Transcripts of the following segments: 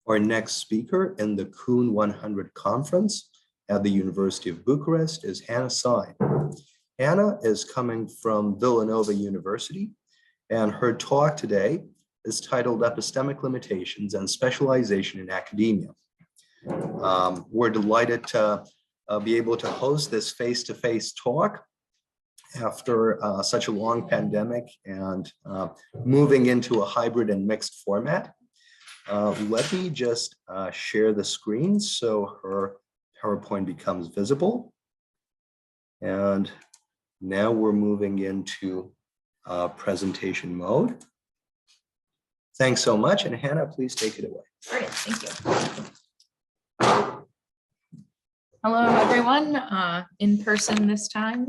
Our next speaker in the Kuhn 100 conference at the University of Bucharest is Hannah Sine. Hannah is coming from Villanova University, and her talk today is titled Epistemic Limitations and Specialization in Academia. We're delighted to be able to host this face-to-face talk after such a long pandemic and moving into a hybrid and mixed format. Let me just share the screen so her PowerPoint becomes visible. And now we're moving into presentation mode. Thanks so much. And Hannah, please take it away. Great, thank you. Hello, everyone, in person this time.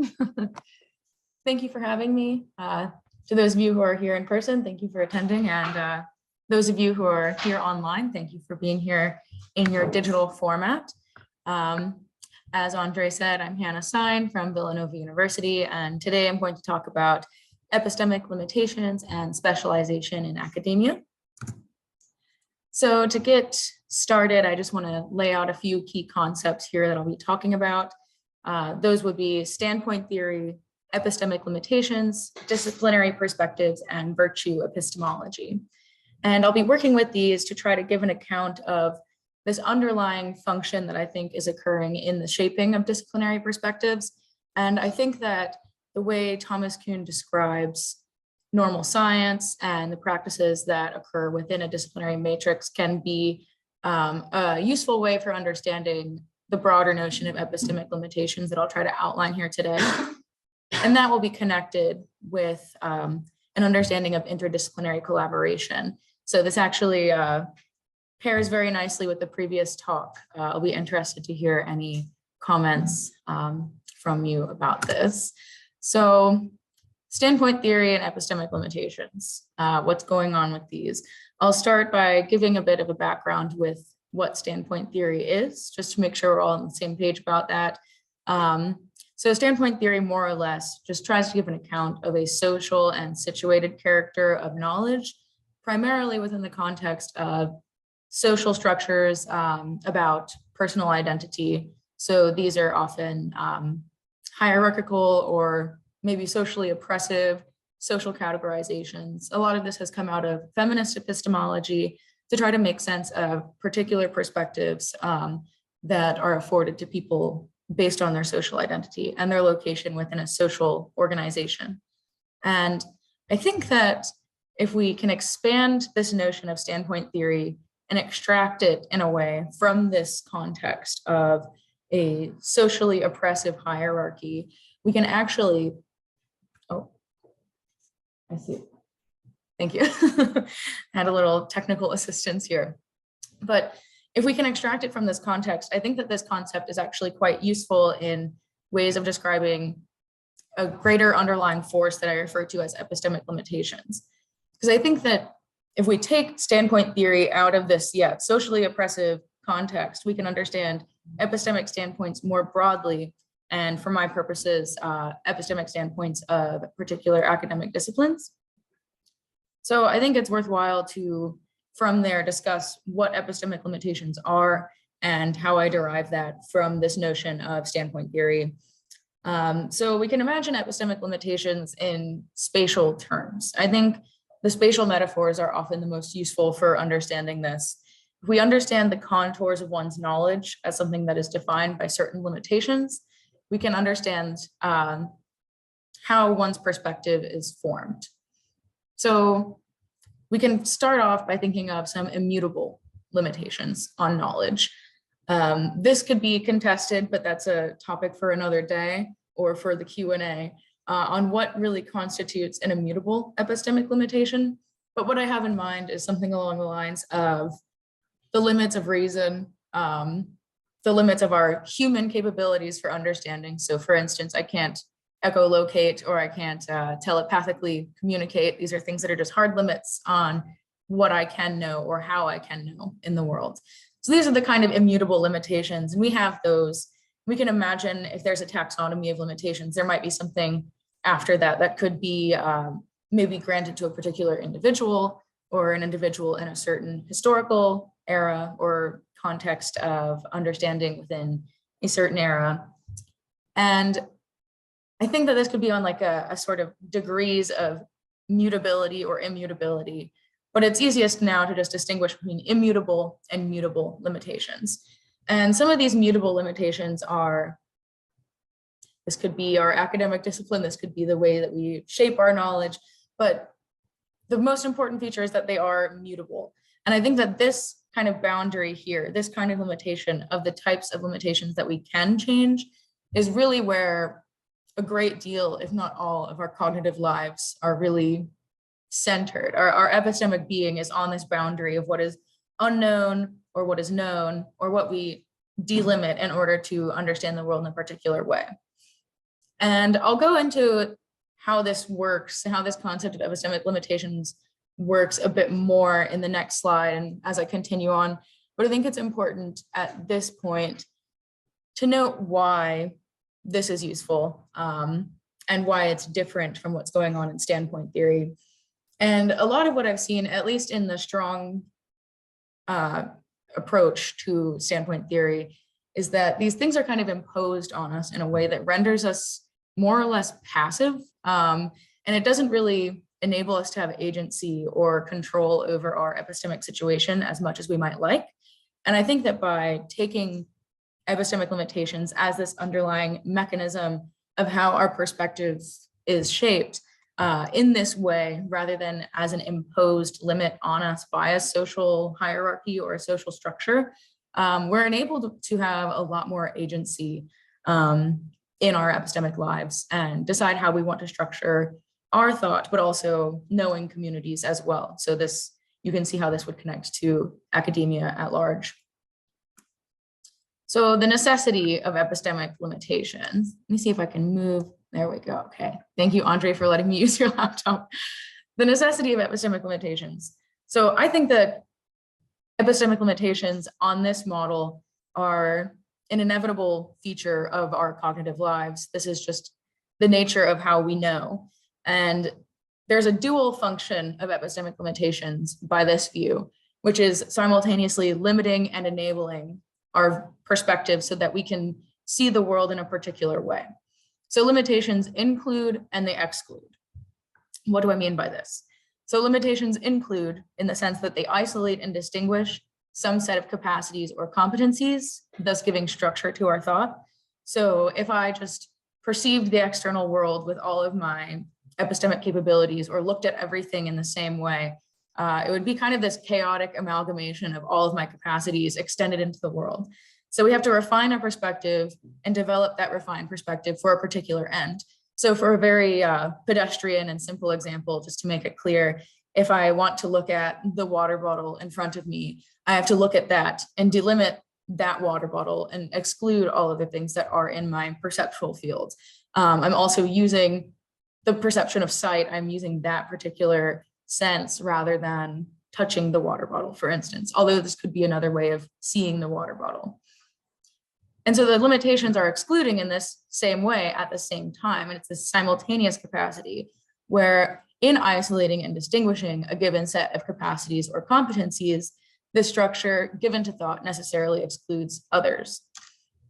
Thank you for having me. To those of you who are here in person, thank you for attending. And those of you who are here online, thank you for being here in your digital format. As Andre said, I'm Hannah Sine from Villanova University, and today I'm going to talk about epistemic limitations and specialization in academia. So to get started, I just want to lay out a few key concepts here that I'll be talking about. Those would be standpoint theory, epistemic limitations, disciplinary perspectives, and virtue epistemology. And I'll be working with these to try to give an account of this underlying function that I think is occurring in the shaping of disciplinary perspectives. And I think that the way Thomas Kuhn describes normal science and the practices that occur within a disciplinary matrix can be a useful way for understanding the broader notion of epistemic limitations that I'll try to outline here today. And that will be connected with an understanding of interdisciplinary collaboration. So this actually pairs very nicely with the previous talk. I'll be interested to hear any comments from you about this. So standpoint theory and epistemic limitations, what's going on with these? I'll start by giving a bit of a background with what standpoint theory is, just to make sure we're all on the same page about that. So standpoint theory more or less just tries to give an account of a social and situated character of knowledge, primarily within the context of social structures about personal identity. So these are often hierarchical or maybe socially oppressive social categorizations. A lot of this has come out of feminist epistemology to try to make sense of particular perspectives that are afforded to people based on their social identity and their location within a social organization. And I think that if we can expand this notion of standpoint theory and extract it in a way from this context of a socially oppressive hierarchy, we can actually, oh, I see. Thank you. Had a little technical assistance here. But if we can extract it from this context, I think that this concept is actually quite useful in ways of describing a greater underlying force that I refer to as epistemic limitations. Because I think that if we take standpoint theory out of this, socially oppressive context, we can understand epistemic standpoints more broadly, and for my purposes, epistemic standpoints of particular academic disciplines. So I think it's worthwhile to, from there, discuss what epistemic limitations are and how I derive that from this notion of standpoint theory. So we can imagine epistemic limitations in spatial terms. I think the spatial metaphors are often the most useful for understanding this. If we understand the contours of one's knowledge as something that is defined by certain limitations, we can understand how one's perspective is formed. So we can start off by thinking of some immutable limitations on knowledge. This could be contested, but that's a topic for another day or for the Q&A on what really constitutes an immutable epistemic limitation. But what I have in mind is something along the lines of the limits of reason, the limits of our human capabilities for understanding. So for instance, I can't echolocate or I can't telepathically communicate. These are things that are just hard limits on what I can know or how I can know in the world. So these are the kind of immutable limitations, and we have those. We can imagine if there's a taxonomy of limitations, there might be something after that that could be maybe granted to a particular individual or an individual in a certain historical era or context of understanding within a certain era. And I think that this could be on like a sort of degrees of mutability or immutability, but it's easiest now to just distinguish between immutable and mutable limitations. And some of these mutable limitations are, this could be our academic discipline, this could be the way that we shape our knowledge, but the most important feature is that they are mutable. And I think that this kind of boundary here, this kind of limitation of the types of limitations that we can change is really where a great deal, if not all, of our cognitive lives are really centered. Our epistemic being is on this boundary of what is unknown or what is known or what we delimit in order to understand the world in a particular way. And I'll go into how this works and how this concept of epistemic limitations works a bit more in the next slide and as I continue on. But I think it's important at this point to note why this is useful and why it's different from what's going on in standpoint theory. And a lot of what I've seen, at least in the strong approach to standpoint theory, is that these things are kind of imposed on us in a way that renders us more or less passive. And it doesn't really enable us to have agency or control over our epistemic situation as much as we might like. And I think that by taking epistemic limitations as this underlying mechanism of how our perspective is shaped in this way, rather than as an imposed limit on us by a social hierarchy or a social structure, we're enabled to have a lot more agency in our epistemic lives and decide how we want to structure our thought, but also knowing communities as well. So this, you can see how this would connect to academia at large. So the necessity of epistemic limitations. Let me see if I can move. There we go. Okay. Thank you, Andre, for letting me use your laptop. The necessity of epistemic limitations. So I think that epistemic limitations on this model are an inevitable feature of our cognitive lives. This is just the nature of how we know. And there's a dual function of epistemic limitations by this view, which is simultaneously limiting and enabling our perspective so that we can see the world in a particular way. So limitations include and they exclude. What do I mean by this? So limitations include in the sense that they isolate and distinguish some set of capacities or competencies, thus giving structure to our thought. So if I just perceived the external world with all of my epistemic capabilities or looked at everything in the same way, it would be kind of this chaotic amalgamation of all of my capacities extended into the world. So we have to refine our perspective and develop that refined perspective for a particular end. So for a very pedestrian and simple example, just to make it clear, if I want to look at the water bottle in front of me, I have to look at that and delimit that water bottle and exclude all of the things that are in my perceptual field. I'm also using the perception of sight. I'm using that particular sense rather than touching the water bottle, for instance, although this could be another way of seeing the water bottle. And so the limitations are excluding in this same way at the same time. And it's this simultaneous capacity where in isolating and distinguishing a given set of capacities or competencies, the structure given to thought necessarily excludes others.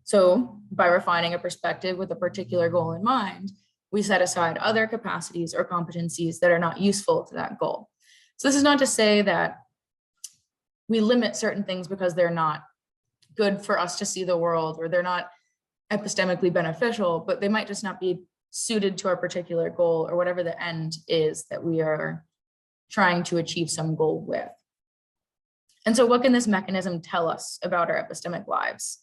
So by refining a perspective with a particular goal in mind, we set aside other capacities or competencies that are not useful to that goal. So this is not to say that we limit certain things because they're not good for us to see the world or they're not epistemically beneficial, but they might just not be suited to our particular goal or whatever the end is that we are trying to achieve some goal with. And so what can this mechanism tell us about our epistemic lives?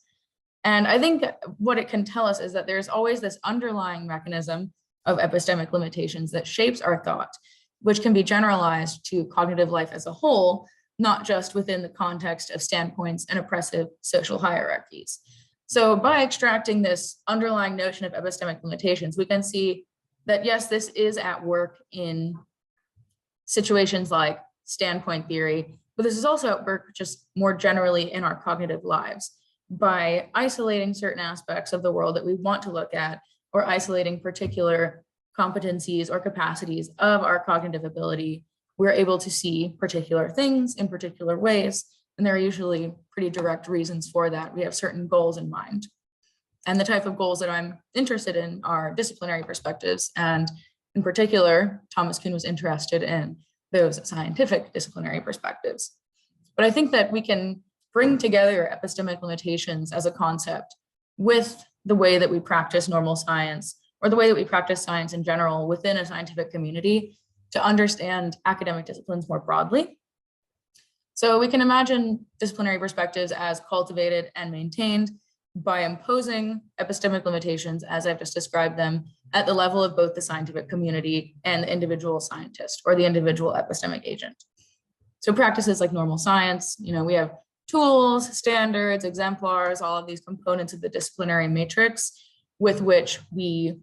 And I think what it can tell us is that there's always this underlying mechanism of epistemic limitations that shapes our thought, which can be generalized to cognitive life as a whole, not just within the context of standpoints and oppressive social hierarchies. So by extracting this underlying notion of epistemic limitations, we can see that yes, this is at work in situations like standpoint theory, but this is also at work just more generally in our cognitive lives. By isolating certain aspects of the world that we want to look at, or isolating particular competencies or capacities of our cognitive ability, we're able to see particular things in particular ways And there are usually pretty direct reasons for that. We have certain goals in mind. And the type of goals that I'm interested in are disciplinary perspectives. And in particular, Thomas Kuhn was interested in those scientific disciplinary perspectives. But I think that we can bring together epistemic limitations as a concept with the way that we practice normal science, or the way that we practice science in general within a scientific community, to understand academic disciplines more broadly. So we can imagine disciplinary perspectives as cultivated and maintained by imposing epistemic limitations, as I've just described them, at the level of both the scientific community and the individual scientist or the individual epistemic agent. So practices like normal science, we have tools, standards, exemplars, all of these components of the disciplinary matrix with which we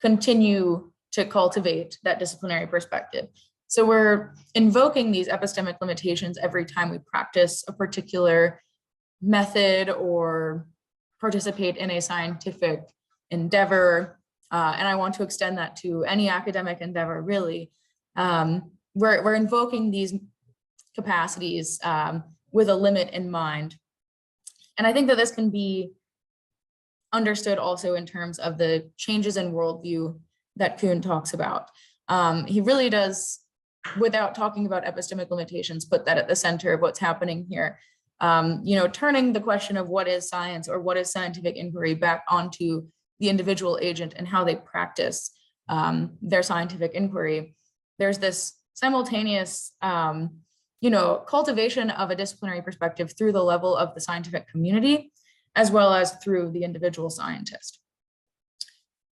continue to cultivate that disciplinary perspective. So we're invoking these epistemic limitations every time we practice a particular method or participate in a scientific endeavor. And I want to extend that to any academic endeavor, really. We're invoking these capacities with a limit in mind. And I think that this can be understood also in terms of the changes in worldview that Kuhn talks about. He really does, without talking about epistemic limitations, put that at the center of what's happening here. Turning the question of what is science or what is scientific inquiry back onto the individual agent and how they practice their scientific inquiry. There's this simultaneous cultivation of a disciplinary perspective through the level of the scientific community, as well as through the individual scientist.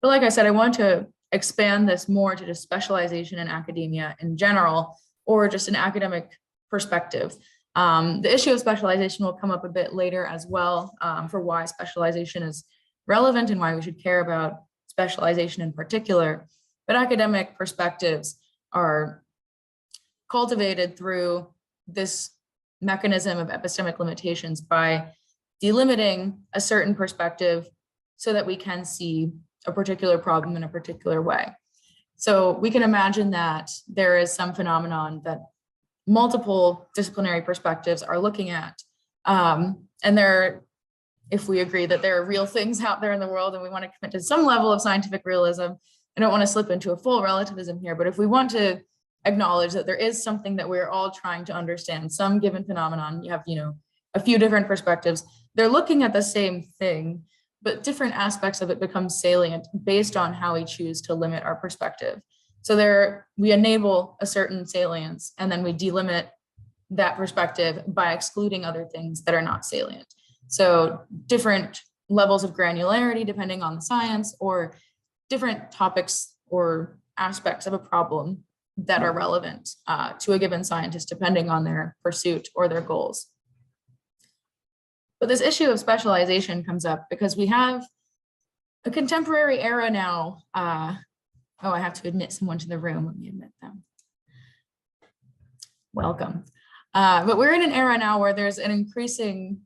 But like I said, I want to expand this more to just specialization in academia in general, or just an academic perspective. The issue of specialization will come up a bit later as well, for why specialization is relevant and why we should care about specialization in particular. But academic perspectives are cultivated through this mechanism of epistemic limitations by delimiting a certain perspective so that we can see a particular problem in a particular way. So we can imagine that there is some phenomenon that multiple disciplinary perspectives are looking at. If we agree that there are real things out there in the world and we want to commit to some level of scientific realism, I don't want to slip into a full relativism here, but if we want to acknowledge that there is something that we're all trying to understand, some given phenomenon, you have, a few different perspectives, they're looking at the same thing, but different aspects of it become salient based on how we choose to limit our perspective. So we enable a certain salience and then we delimit that perspective by excluding other things that are not salient. So different levels of granularity depending on the science, or different topics or aspects of a problem that are relevant to a given scientist depending on their pursuit or their goals. But this issue of specialization comes up because we have a contemporary era now. I have to admit someone to the room. Let me admit them. Welcome. But we're in an era now where there's an increasing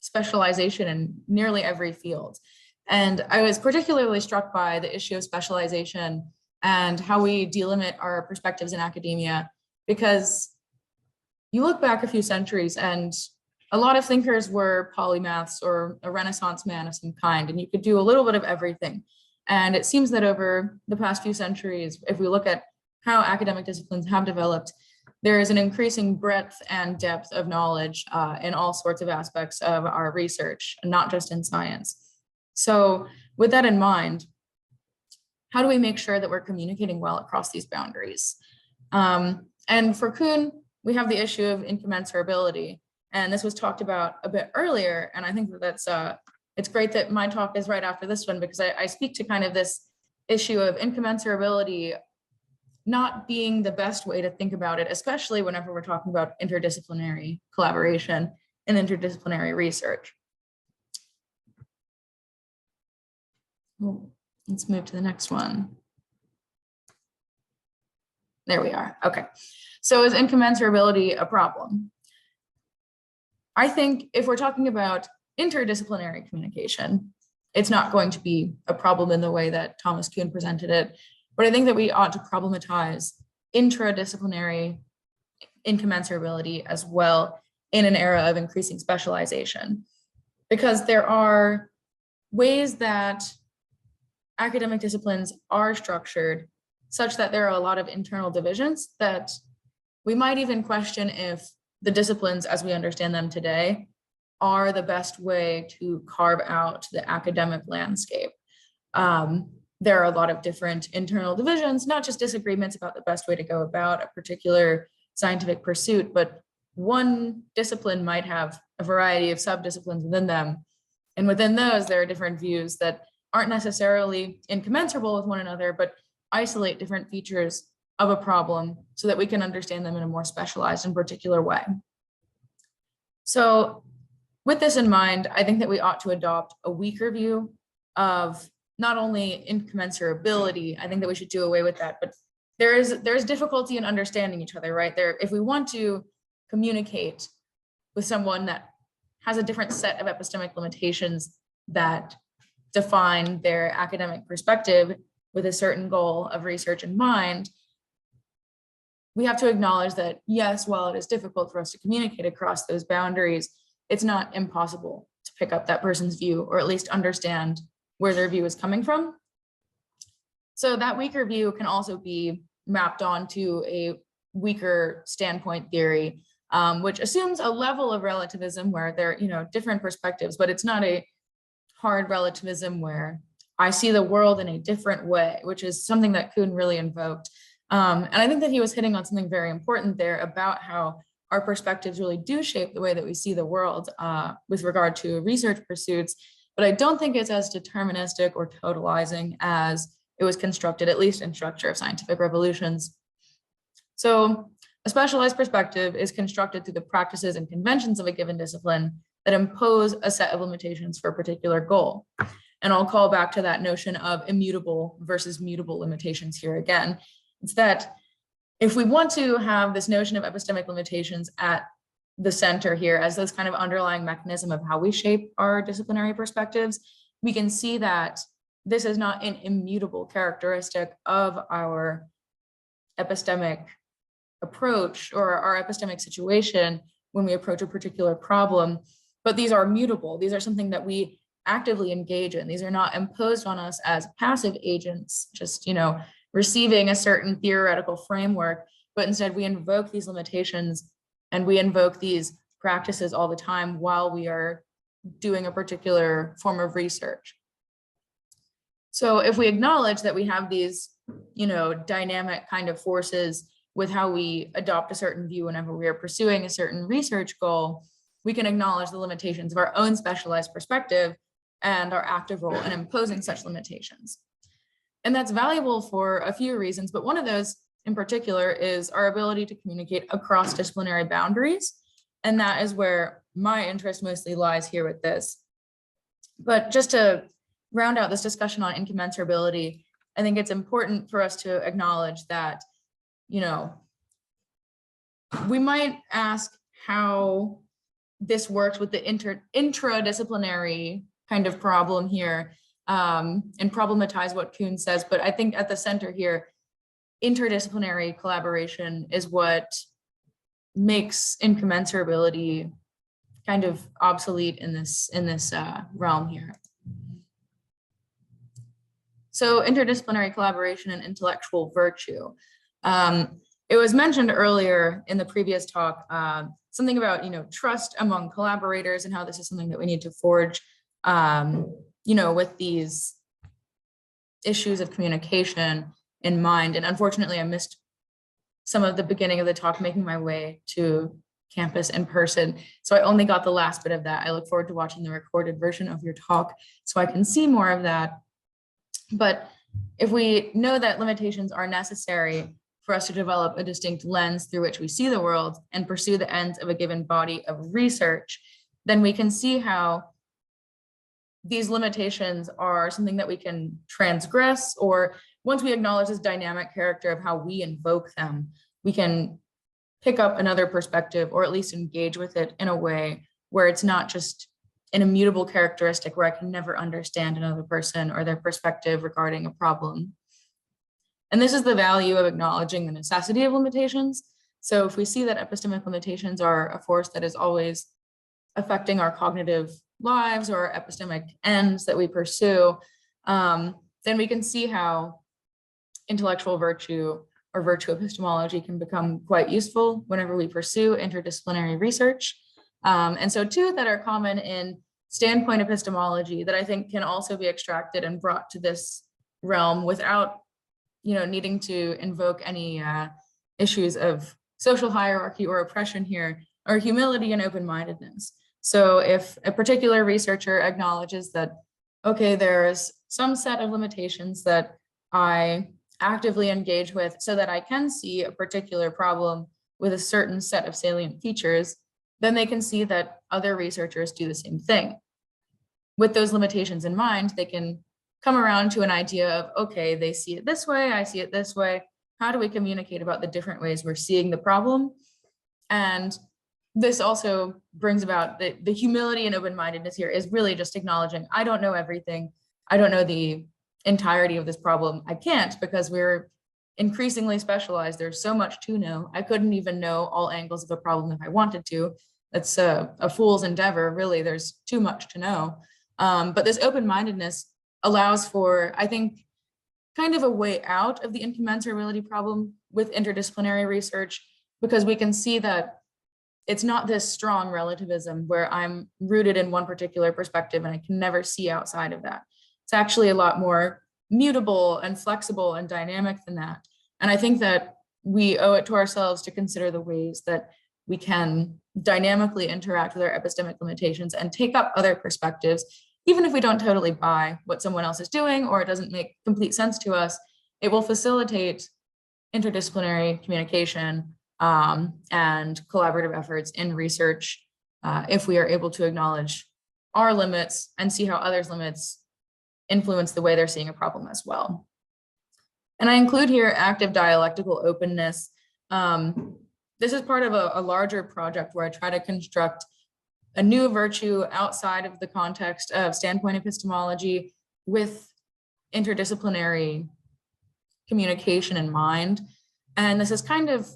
specialization in nearly every field. And I was particularly struck by the issue of specialization and how we delimit our perspectives in academia, because you look back a few centuries and a lot of thinkers were polymaths or a Renaissance man of some kind, and you could do a little bit of everything. And it seems that over the past few centuries, if we look at how academic disciplines have developed, there is an increasing breadth and depth of knowledge in all sorts of aspects of our research, not just in science. So with that in mind, how do we make sure that we're communicating well across these boundaries? And for Kuhn, we have the issue of incommensurability. And this was talked about a bit earlier. And I think that it's great that my talk is right after this one, because I speak to kind of this issue of incommensurability not being the best way to think about it, especially whenever we're talking about interdisciplinary collaboration and interdisciplinary research. Let's move to the next one. There we are. Okay. So is incommensurability a problem? I think if we're talking about interdisciplinary communication, it's not going to be a problem in the way that Thomas Kuhn presented it. But I think that we ought to problematize intradisciplinary incommensurability as well, in an era of increasing specialization, because there are ways that academic disciplines are structured such that there are a lot of internal divisions that we might even question if the disciplines as we understand them today are the best way to carve out the academic landscape. There are a lot of different internal divisions, not just disagreements about the best way to go about a particular scientific pursuit, but one discipline might have a variety of subdisciplines within them. And within those, there are different views that aren't necessarily incommensurable with one another, but isolate different features of a problem so that we can understand them in a more specialized and particular way. So with this in mind, I think that we ought to adopt a weaker view of not only incommensurability, I think that we should do away with that, but there's difficulty in understanding each other, right? If we want to communicate with someone that has a different set of epistemic limitations that define their academic perspective with a certain goal of research in mind, we have to acknowledge that, yes, while it is difficult for us to communicate across those boundaries, it's not impossible to pick up that person's view, or at least understand where their view is coming from. So that weaker view can also be mapped onto a weaker standpoint theory, which assumes a level of relativism where there are, different perspectives, but it's not a hard relativism where I see the world in a different way, which is something that Kuhn really invoked. And I think that he was hitting on something very important there about how our perspectives really do shape the way that we see the world with regard to research pursuits. But I don't think it's as deterministic or totalizing as it was constructed, at least in Structure of Scientific Revolutions. So a specialized perspective is constructed through the practices and conventions of a given discipline that impose a set of limitations for a particular goal. And I'll call back to that notion of immutable versus mutable limitations here again. It's that if we want to have this notion of epistemic limitations at the center here as this kind of underlying mechanism of how we shape our disciplinary perspectives, we can see that this is not an immutable characteristic of our epistemic approach or our epistemic situation when we approach a particular problem, but these are mutable. These are something that we actively engage in. These are not imposed on us as passive agents, just, receiving a certain theoretical framework, but instead we invoke these limitations and we invoke these practices all the time while we are doing a particular form of research. So if we acknowledge that we have these, dynamic kind of forces with how we adopt a certain view whenever we are pursuing a certain research goal, we can acknowledge the limitations of our own specialized perspective and our active role in imposing such limitations. And that's valuable for a few reasons, but one of those in particular is our ability to communicate across disciplinary boundaries. And that is where my interest mostly lies here with this. But just to round out this discussion on incommensurability, I think it's important for us to acknowledge that, we might ask how this works with the intradisciplinary kind of problem here, and problematize what Kuhn says. But I think at the center here, interdisciplinary collaboration is what makes incommensurability kind of obsolete in this realm here. So interdisciplinary collaboration and intellectual virtue. It was mentioned earlier in the previous talk, something about, trust among collaborators and how this is something that we need to forge, with these issues of communication in mind. And unfortunately, I missed some of the beginning of the talk making my way to campus in person. So I only got the last bit of that. I look forward to watching the recorded version of your talk so I can see more of that. But if we know that limitations are necessary for us to develop a distinct lens through which we see the world and pursue the ends of a given body of research, then we can see how these limitations are something that we can transgress, or once we acknowledge this dynamic character of how we invoke them, we can pick up another perspective or at least engage with it in a way where it's not just an immutable characteristic where I can never understand another person or their perspective regarding a problem. And this is the value of acknowledging the necessity of limitations, So if we see that epistemic limitations are a force that is always affecting our cognitive lives or epistemic ends that we pursue, then we can see how intellectual virtue or virtue epistemology can become quite useful whenever we pursue interdisciplinary research. And so two that are common in standpoint epistemology that I think can also be extracted and brought to this realm without needing to invoke any issues of social hierarchy or oppression here are humility and open-mindedness. So if a particular researcher acknowledges that, okay, there's some set of limitations that I actively engage with so that I can see a particular problem with a certain set of salient features, then they can see that other researchers do the same thing. With those limitations in mind, they can come around to an idea of, okay, they see it this way, I see it this way. How do we communicate about the different ways we're seeing the problem? And this also brings about the humility and open-mindedness here is really just acknowledging, I don't know everything. I don't know the entirety of this problem. I can't, because we're increasingly specialized. There's so much to know. I couldn't even know all angles of a problem if I wanted to. That's a fool's endeavor. Really, there's too much to know. But this open-mindedness allows for, I think, kind of a way out of the incommensurability problem with interdisciplinary research, because we can see that it's not this strong relativism where I'm rooted in one particular perspective and I can never see outside of that. It's actually a lot more mutable and flexible and dynamic than that. And I think that we owe it to ourselves to consider the ways that we can dynamically interact with our epistemic limitations and take up other perspectives, even if we don't totally buy what someone else is doing or it doesn't make complete sense to us. It will facilitate interdisciplinary communication and collaborative efforts in research if we are able to acknowledge our limits and see how others' limits influence the way they're seeing a problem as well. And I include here active dialectical openness. This is part of a larger project where I try to construct a new virtue outside of the context of standpoint epistemology with interdisciplinary communication in mind. And this is kind of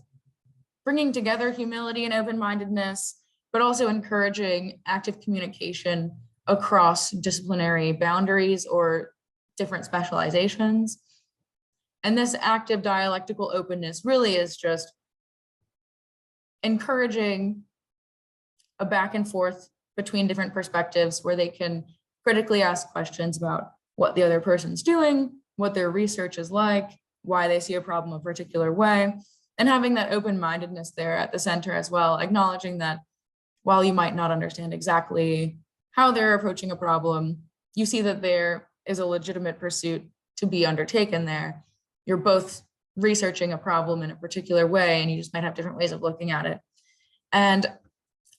bringing together humility and open-mindedness, but also encouraging active communication across disciplinary boundaries or different specializations. And this active dialectical openness really is just encouraging a back and forth between different perspectives where they can critically ask questions about what the other person's doing, what their research is like, why they see a problem a particular way, and having that open-mindedness there at the center as well, acknowledging that while you might not understand exactly how they're approaching a problem, you see that there is a legitimate pursuit to be undertaken there. You're both researching a problem in a particular way, and you just might have different ways of looking at it. And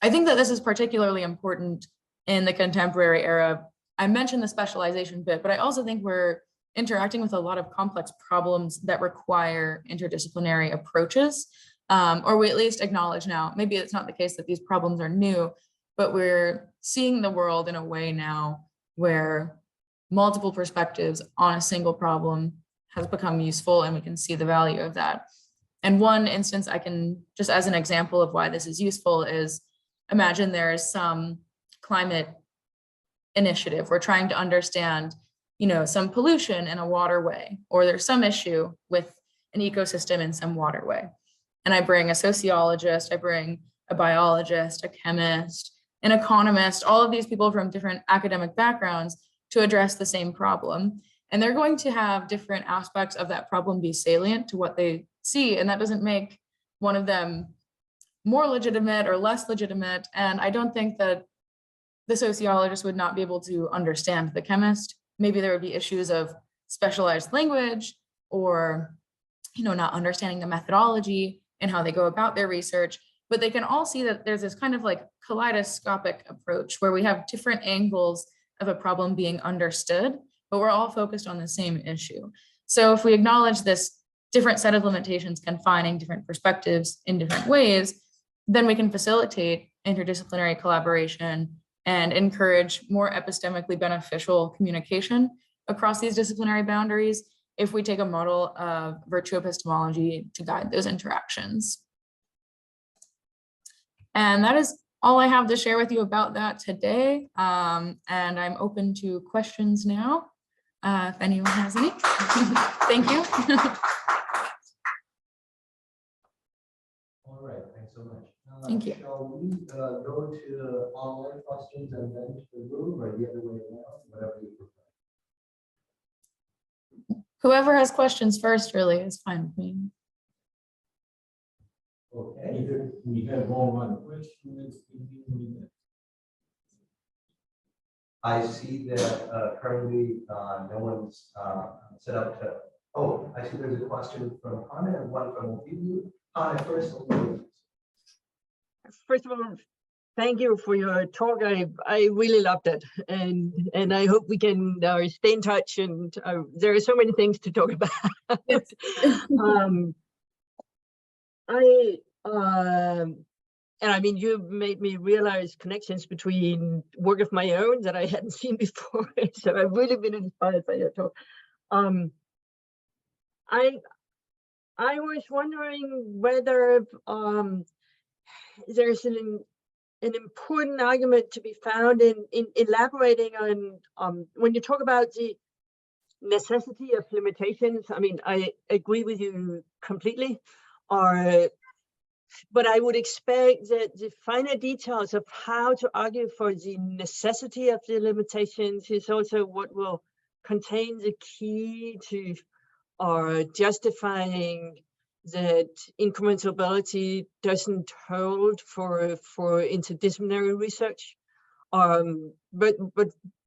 I think that this is particularly important in the contemporary era. I mentioned the specialization bit, but I also think we're interacting with a lot of complex problems that require interdisciplinary approaches, or we at least acknowledge now, maybe it's not the case that these problems are new, but we're seeing the world in a way now where multiple perspectives on a single problem has become useful, and we can see the value of that. And one instance I can, just as an example of why this is useful, is imagine there is some climate initiative. We're trying to understand, some pollution in a waterway, or there's some issue with an ecosystem in some waterway. And I bring a sociologist, I bring a biologist, a chemist, an economist, all of these people from different academic backgrounds to address the same problem. And they're going to have different aspects of that problem be salient to what they see. And that doesn't make one of them more legitimate or less legitimate. And I don't think that the sociologist would not be able to understand the chemist. Maybe there would be issues of specialized language or, not understanding the methodology and how they go about their research. But they can all see that there's this kind of like kaleidoscopic approach where we have different angles of a problem being understood, but we're all focused on the same issue. So if we acknowledge this different set of limitations confining different perspectives in different ways, then we can facilitate interdisciplinary collaboration and encourage more epistemically beneficial communication across these disciplinary boundaries if we take a model of virtue epistemology to guide those interactions. And that is all I have to share with you about that today. And I'm open to questions now, if anyone has any. Thank you. All right, thanks so much. Thank you. Shall we go to the online questions and then to the room, or the other way around, whatever you prefer? Whoever has questions first really is fine with me. Okay. We have all one question. I see that currently no one's set up to. Oh, I see there's a question from Hannah and one from you. Hannah, first. First of all, thank you for your talk. I really loved it, and I hope we can stay in touch. And there are so many things to talk about. And I mean, you made me realize connections between work of my own that I hadn't seen before. So I've really been inspired by your talk. I was wondering whether there's an important argument to be found in elaborating on when you talk about the necessity of limitations. I mean, I agree with you completely. But I would expect that the finer details of how to argue for the necessity of the limitations is also what will contain the key to justifying that incommensurability doesn't hold for interdisciplinary research. But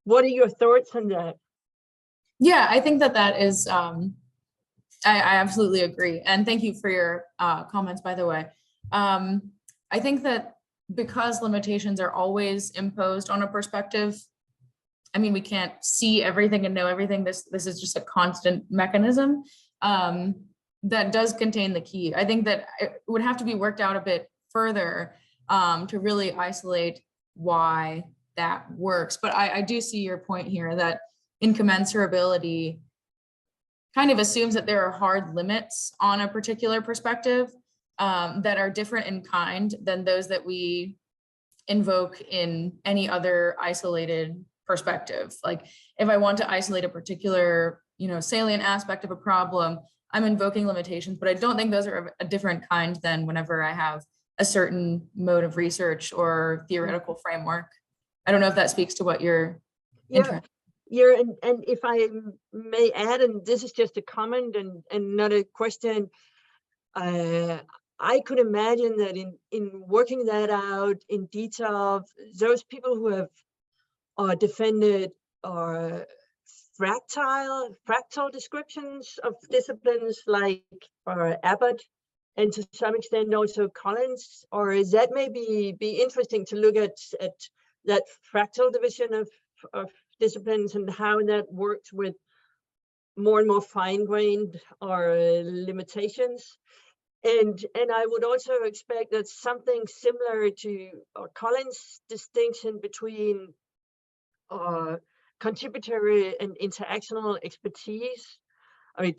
what are your thoughts on that? Yeah, I think that is, I absolutely agree. And thank you for your comments, by the way. I think that because limitations are always imposed on a perspective, I mean, we can't see everything and know everything. This is just a constant mechanism that does contain the key. I think that it would have to be worked out a bit further to really isolate why that works. But I do see your point here that incommensurability kind of assumes that there are hard limits on a particular perspective that are different in kind than those that we invoke in any other isolated perspective. Like if I want to isolate a particular, salient aspect of a problem, I'm invoking limitations, but I don't think those are a different kind than whenever I have a certain mode of research or theoretical framework. I don't know if that speaks to what you're interested. Yeah, and if I may add, and this is just a comment and not a question, I could imagine that in working that out in detail, those people who have defended fractal descriptions of disciplines like Abbott, and to some extent also Collins, or that may be interesting to look at that fractal division of disciplines and how that works with more and more fine-grained limitations. And I would also expect that something similar to Collins' distinction between contributory and interactional expertise. I mean,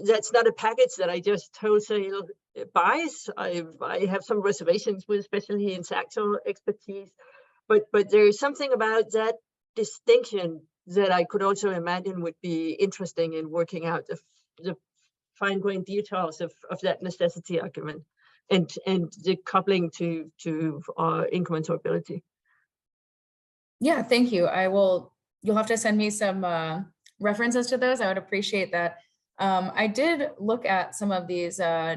that's not a package that I just wholesale buys. I have some reservations with especially interactional expertise, but there is something about that distinction that I could also imagine would be interesting in working out the fine-grained details of that necessity argument and the coupling to incommensurability. Yeah, thank you. You'll have to send me some references to those. I would appreciate that. I did look at some of these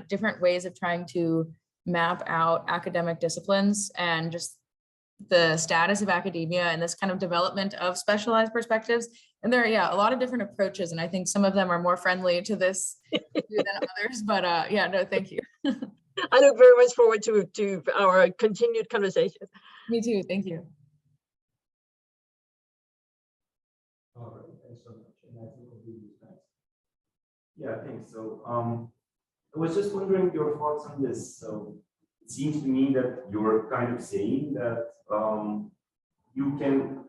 different ways of trying to map out academic disciplines and just the status of academia and this kind of development of specialized perspectives. And there are, a lot of different approaches. And I think some of them are more friendly to this than others, but no, thank you. I look very much forward to our continued conversation. Me too, thank you. All right, thanks so much. And I think we'll do this next. Yeah, thanks. So I was just wondering your thoughts on this. So it seems to me that you're kind of saying that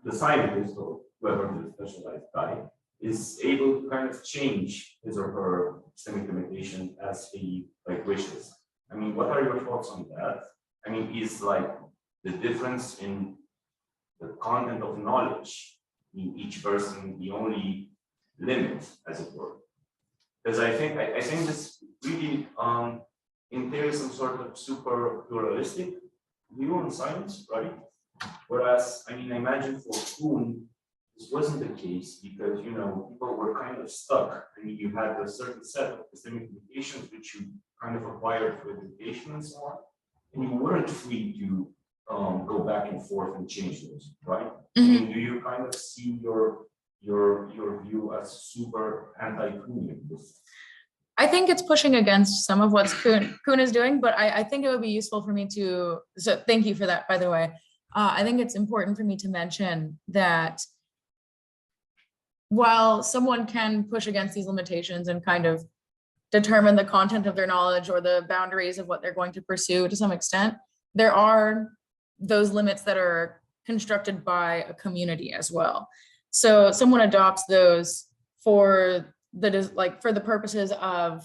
the scientist or whoever the specialized guy is able to kind of change his or her epistemic limitation as he wishes. I mean, what are your thoughts on that? I mean, is like the difference in the content of knowledge in each person the only limit, as it were? Because I think this really entails some sort of super pluralistic view on science, right? Whereas, I mean, I imagine for Kuhn, this wasn't the case because, you know, people were kind of stuck. I mean, you had a certain set of epistemic limitations which you kind of acquired through education and so on, and you weren't free to go back and forth and change those, right? I mean, do you kind of see your view as super anti-Kuhnian? I think it's pushing against some of what Kuhn is doing, but I think it would be useful for me to, so thank you for that, by the way. I think it's important for me to mention that while someone can push against these limitations and kind of determine the content of their knowledge or the boundaries of what they're going to pursue to some extent, there are those limits that are constructed by a community as well. So someone adopts those for the purposes of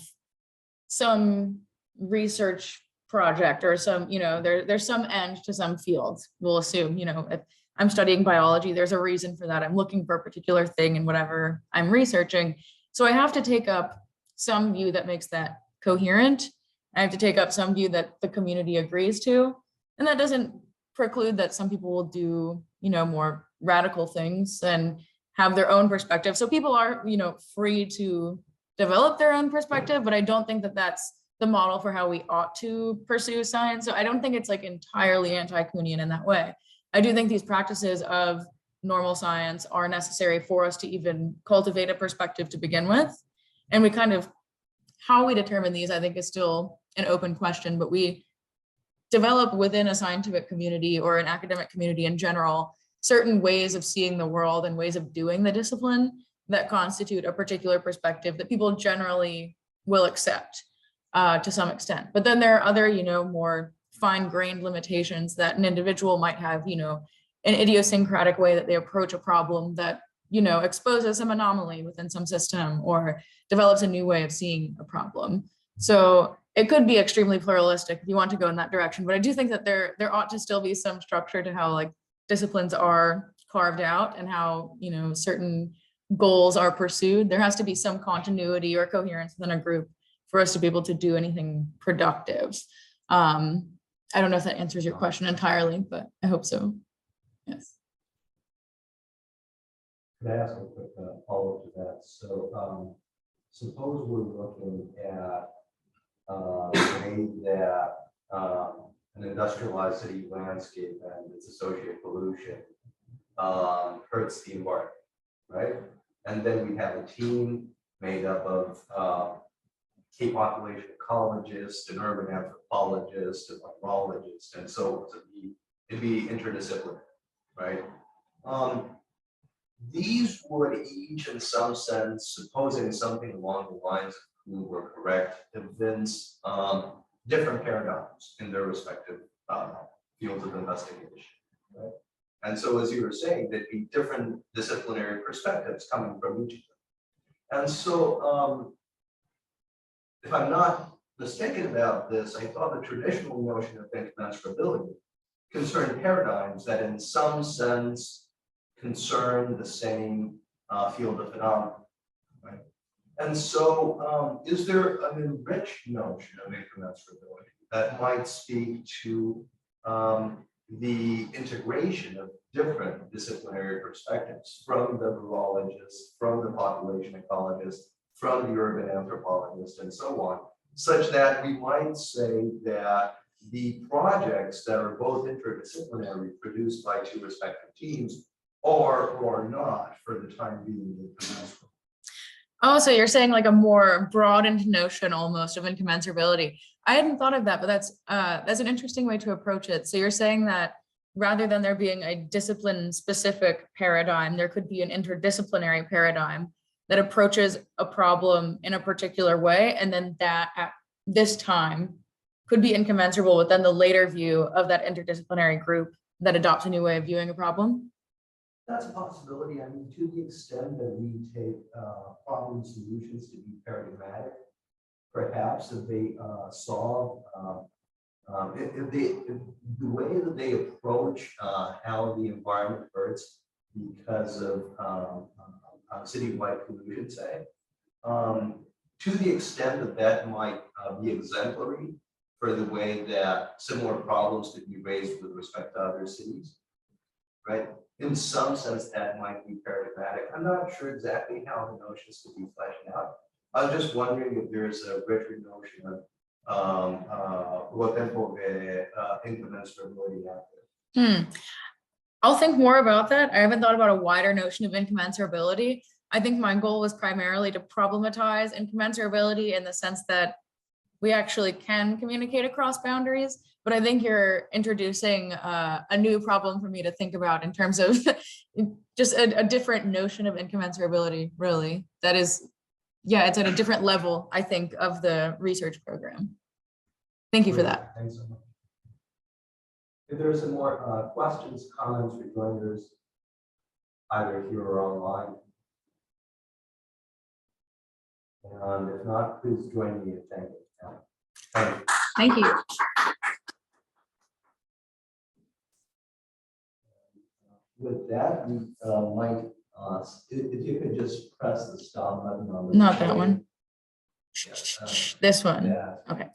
some research project or some, you know, there's some end to some field. We'll assume, you know, if I'm studying biology, there's a reason for that. I'm looking for a particular thing in whatever I'm researching. So I have to take up some view that makes that coherent. I have to take up some view that the community agrees to. And that doesn't preclude that some people will do, you know, more radical things and have their own perspective. So people are, you know, free to develop their own perspective, but I don't think that that's the model for how we ought to pursue science. So I don't think it's like entirely anti-Kuhnian in that way. I do think these practices of normal science are necessary for us to even cultivate a perspective to begin with. And we kind of, how we determine these, I think is still an open question, but we develop within a scientific community or an academic community in general, certain ways of seeing the world and ways of doing the discipline that constitute a particular perspective that people generally will accept to some extent. But then there are other, you know, more fine-grained limitations that an individual might have, you know, an idiosyncratic way that they approach a problem that, you know, exposes some anomaly within some system or develops a new way of seeing a problem. So it could be extremely pluralistic if you want to go in that direction, but I do think that there ought to still be some structure to how like disciplines are carved out and how, you know, certain goals are pursued. There has to be some continuity or coherence within a group for us to be able to do anything productive. I don't know if that answers your question entirely, but I hope so. Yes. Could I ask a quick follow-up to that? So suppose we're looking at the way that an industrialized city landscape and its associated pollution hurts the environment, right? And then we have a team made up of key population ecologists and urban anthropologists and virologists and so on. So it'd be interdisciplinary, right? These would each, in some sense, supposing something along the lines of who were correct, evince different paradigms in their respective fields of investigation, right? And so, as you were saying, there'd be different disciplinary perspectives coming from each of them. And so, if I'm not mistaken about this, I thought the traditional notion of incommensurability concerned paradigms that in some sense concern the same field of phenomena, right? And so is there an enriched notion of incommensurability that might speak to the integration of different disciplinary perspectives from the virologist, from the population ecologist, from the urban anthropologist, and so on, such that we might say that the projects that are both interdisciplinary produced by two respective teams are or not, for the time being, incommensurable? Oh, so you're saying like a more broadened notion almost of incommensurability. I hadn't thought of that, but that's an interesting way to approach it. So you're saying that rather than there being a discipline-specific paradigm, there could be an interdisciplinary paradigm that approaches a problem in a particular way, and then that at this time could be incommensurable with then the later view of that interdisciplinary group that adopts a new way of viewing a problem? That's a possibility. I mean, to the extent that we take problem solutions to be paradigmatic, perhaps that they solve if the way that they approach how the environment hurts because of citywide pollution, say, to the extent that that might be exemplary for the way that similar problems could be raised with respect to other cities, right? In some sense, that might be paradigmatic. I'm not sure exactly how the notions could be fleshed out. I was just wondering if there's a richer notion of what tempo incommensurability out there. I'll think more about that. I haven't thought about a wider notion of incommensurability. I think my goal was primarily to problematize incommensurability in the sense that we actually can communicate across boundaries. But I think you're introducing a new problem for me to think about in terms of just a different notion of incommensurability, really. That is, yeah, it's at a different level, I think, of the research program. Thank you for that. Thanks so much. If there are some more questions, comments, rejoinders, either here or online. And if not, please join me in thanking. Thank you. Thank you. With that, we might, if you could just press the stop button on the. Not that one. Yeah, This one. yeah. Okay.